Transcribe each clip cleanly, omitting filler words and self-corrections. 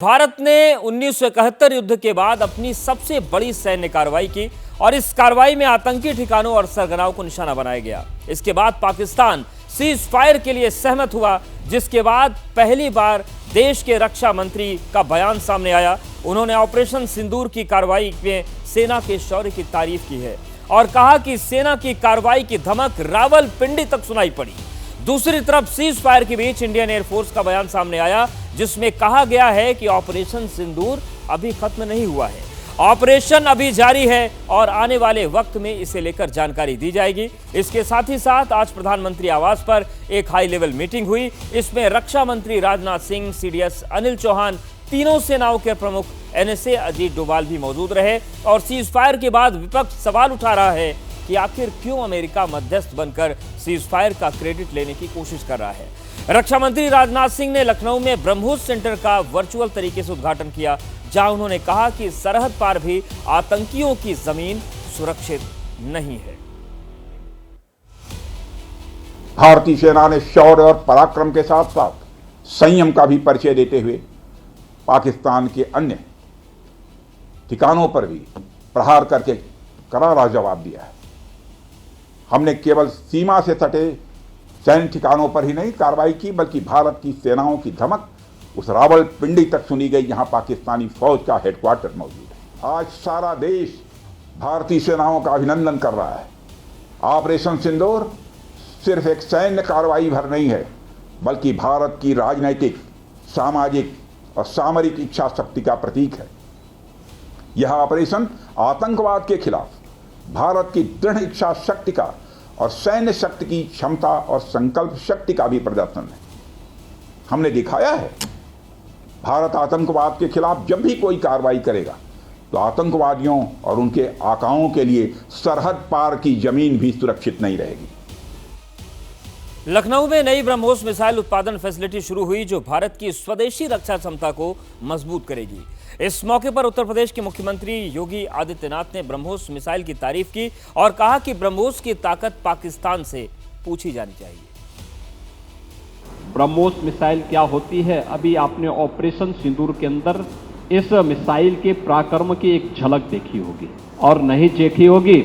भारत ने 1971 युद्ध के बाद अपनी सबसे बड़ी सैन्य कार्रवाई की और इस कार्रवाई में आतंकी ठिकानों और सरगनाओं को निशाना बनाया गया। इसके बाद पाकिस्तान सीज फायर के लिए सहमत हुआ, जिसके बाद पहली बार देश के रक्षा मंत्री का बयान सामने आया। उन्होंने ऑपरेशन सिंदूर की कार्रवाई में सेना के शौर्य की तारीफ की है और कहा कि सेना की कार्रवाई की धमक रावलपिंडी तक सुनाई पड़ी। दूसरी तरफ सीज फायर के बीच इंडियन एयरफोर्स का बयान सामने आया, जिसमें कहा गया है कि ऑपरेशन सिंदूर अभी खत्म नहीं हुआ है, ऑपरेशन अभी जारी है और आने वाले वक्त में इसे लेकर जानकारी दी जाएगी। इसके साथ ही साथ आज प्रधानमंत्री आवास पर एक हाई लेवल मीटिंग हुई। इसमें रक्षा मंत्री राजनाथ सिंह, सीडीएस अनिल चौहान, तीनों सेनाओं के प्रमुख एनएसए अजीत डोभाल भी मौजूद रहे और सीज फायर के बाद विपक्ष सवाल उठा रहा है कि आखिर क्यों अमेरिका मध्यस्थ बनकर सीज फायर का क्रेडिट लेने की कोशिश कर रहा है। रक्षा मंत्री राजनाथ सिंह ने लखनऊ में ब्रह्मोस सेंटर का वर्चुअल तरीके से उद्घाटन किया, जहां उन्होंने कहा कि सरहद पार भी आतंकियों की जमीन सुरक्षित नहीं है। भारतीय सेना ने शौर्य और पराक्रम के साथ साथ संयम का भी परिचय देते हुए पाकिस्तान के अन्य ठिकानों पर भी प्रहार करके करारा जवाब दिया है। हमने केवल सीमा से सटे सैन्य ठिकानों पर ही नहीं कार्रवाई की, बल्कि भारत की सेनाओं की धमक उस रावलपिंडी तक सुनी गई, जहां पाकिस्तानी फौज का हेडक्वार्टर मौजूद है। आज सारा देश भारतीय सेनाओं का अभिनंदन कर रहा है। ऑपरेशन सिंदूर सिर्फ एक सैन्य कार्रवाई भर नहीं है, बल्कि भारत की राजनैतिक, सामाजिक और सामरिक इच्छा शक्ति का प्रतीक है। यह ऑपरेशन आतंकवाद के खिलाफ भारत की दृढ़ इच्छा शक्ति का और सैन्य शक्ति की क्षमता और संकल्प शक्ति का भी प्रदर्शन है। हमने दिखाया है, भारत आतंकवाद के खिलाफ जब भी कोई कार्रवाई करेगा तो आतंकवादियों और उनके आकाओं के लिए सरहद पार की जमीन भी सुरक्षित नहीं रहेगी। लखनऊ में नई ब्रह्मोस मिसाइल उत्पादन फैसिलिटी शुरू हुई, जो भारत की स्वदेशी रक्षा क्षमता को मजबूत करेगी। इस मौके पर उत्तर प्रदेश के मुख्यमंत्री योगी आदित्यनाथ ने ब्रह्मोस मिसाइल की तारीफ की और कहा कि ब्रह्मोस की ताकत पाकिस्तान से पूछी जानी चाहिए। ब्रह्मोस मिसाइल क्या होती है, अभी आपने ऑपरेशन सिंदूर के अंदर इस मिसाइल के पराक्रम की एक झलक देखी होगी, और नहीं देखी होगी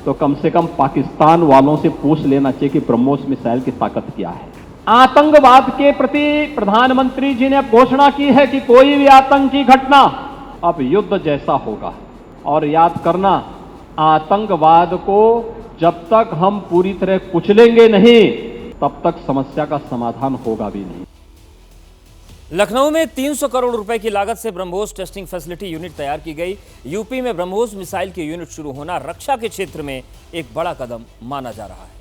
तो कम से कम पाकिस्तान वालों से पूछ लेना चाहिए कि ब्रह्मोस मिसाइल की ताकत क्या है। आतंकवाद के प्रति प्रधानमंत्री जी ने घोषणा की है कि कोई भी आतंकी घटना अब युद्ध जैसा होगा, और याद करना, आतंकवाद को जब तक हम पूरी तरह कुचलेंगे नहीं तब तक समस्या का समाधान होगा भी नहीं। लखनऊ में 300 करोड़ रुपए की लागत से ब्रह्मोस टेस्टिंग फैसिलिटी यूनिट तैयार की गई। यूपी में ब्रह्मोस मिसाइल के यूनिट शुरू होना रक्षा के क्षेत्र में एक बड़ा कदम माना जा रहा है।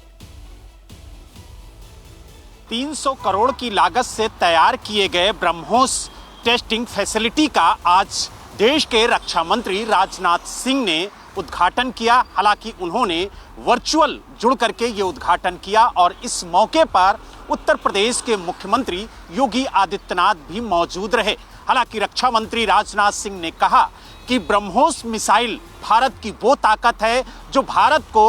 300 करोड़ की लागत से तैयार किए गए ब्रह्मोस टेस्टिंग फैसिलिटी का आज देश के रक्षा मंत्री राजनाथ सिंह ने उद्घाटन किया। हालांकि उन्होंने वर्चुअल जुड़ करके ये उद्घाटन किया और इस मौके पर उत्तर प्रदेश के मुख्यमंत्री योगी आदित्यनाथ भी मौजूद रहे। हालांकि रक्षा मंत्री राजनाथ सिंह ने कहा कि ब्रह्मोस मिसाइल भारत की वो ताकत है जो भारत को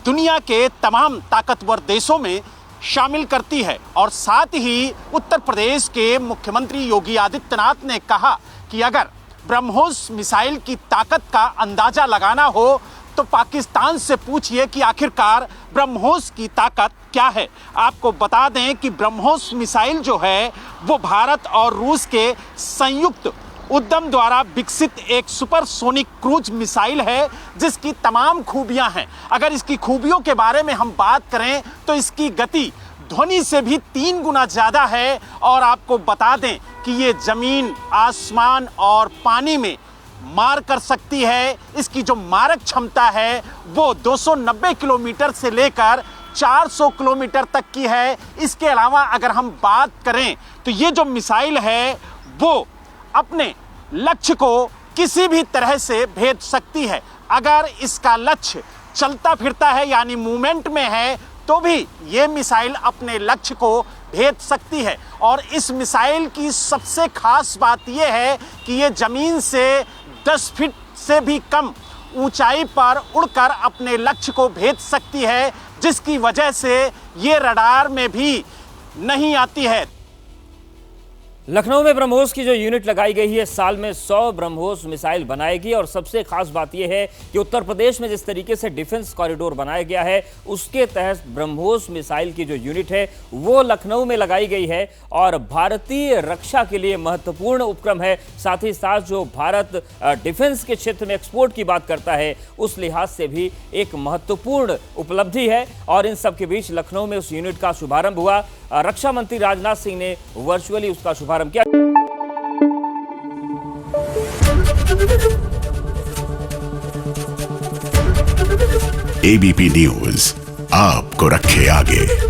दुनिया के तमाम ताकतवर देशों में शामिल करती है। और साथ ही उत्तर प्रदेश के मुख्यमंत्री योगी आदित्यनाथ ने कहा कि अगर ब्रह्मोस मिसाइल की ताकत का अंदाजा लगाना हो तो पाकिस्तान से पूछिए कि आखिरकार ब्रह्मोस की ताकत क्या है। आपको बता दें कि ब्रह्मोस मिसाइल जो है वो भारत और रूस के संयुक्त उद्यम द्वारा विकसित एक सुपरसोनिक क्रूज मिसाइल है, जिसकी तमाम खूबियां हैं। अगर इसकी खूबियों के बारे में हम बात करें तो इसकी गति ध्वनि से भी 3 गुना ज्यादा है, और आपको बता दें कि ये जमीन, आसमान और पानी में मार कर सकती है। इसकी जो मारक क्षमता है वो 290 किलोमीटर से लेकर 400 किलोमीटर तक की है। इसके अलावा अगर हम बात करें तो ये जो मिसाइल है वो अपने लक्ष्य को किसी भी तरह से भेद सकती है। अगर इसका लक्ष्य चलता फिरता है यानी मूवमेंट में है तो भी ये मिसाइल अपने लक्ष्य को भेद सकती है। और इस मिसाइल की सबसे खास बात यह है कि ये जमीन से 10 फीट से भी कम ऊंचाई पर उड़कर अपने लक्ष्य को भेद सकती है, जिसकी वजह से ये रडार में भी नहीं आती है। लखनऊ में ब्रह्मोस की जो यूनिट लगाई गई है, साल में 100 ब्रह्मोस मिसाइल बनाएगी। और सबसे खास बात यह है कि उत्तर प्रदेश में जिस तरीके से डिफेंस कॉरिडोर बनाया गया है, उसके तहत ब्रह्मोस मिसाइल की जो यूनिट है वो लखनऊ में लगाई गई है और भारतीय रक्षा के लिए महत्वपूर्ण उपक्रम है। साथ ही साथ जो भारत डिफेंस के क्षेत्र में एक्सपोर्ट की बात करता है, उस लिहाज से भी एक महत्वपूर्ण उपलब्धि है। और इन सब के बीच लखनऊ में उस यूनिट का शुभारंभ हुआ। रक्षा मंत्री राजनाथ सिंह ने वर्चुअली उसका शुभारंभ किया। एबीपी न्यूज आपको रखे आगे।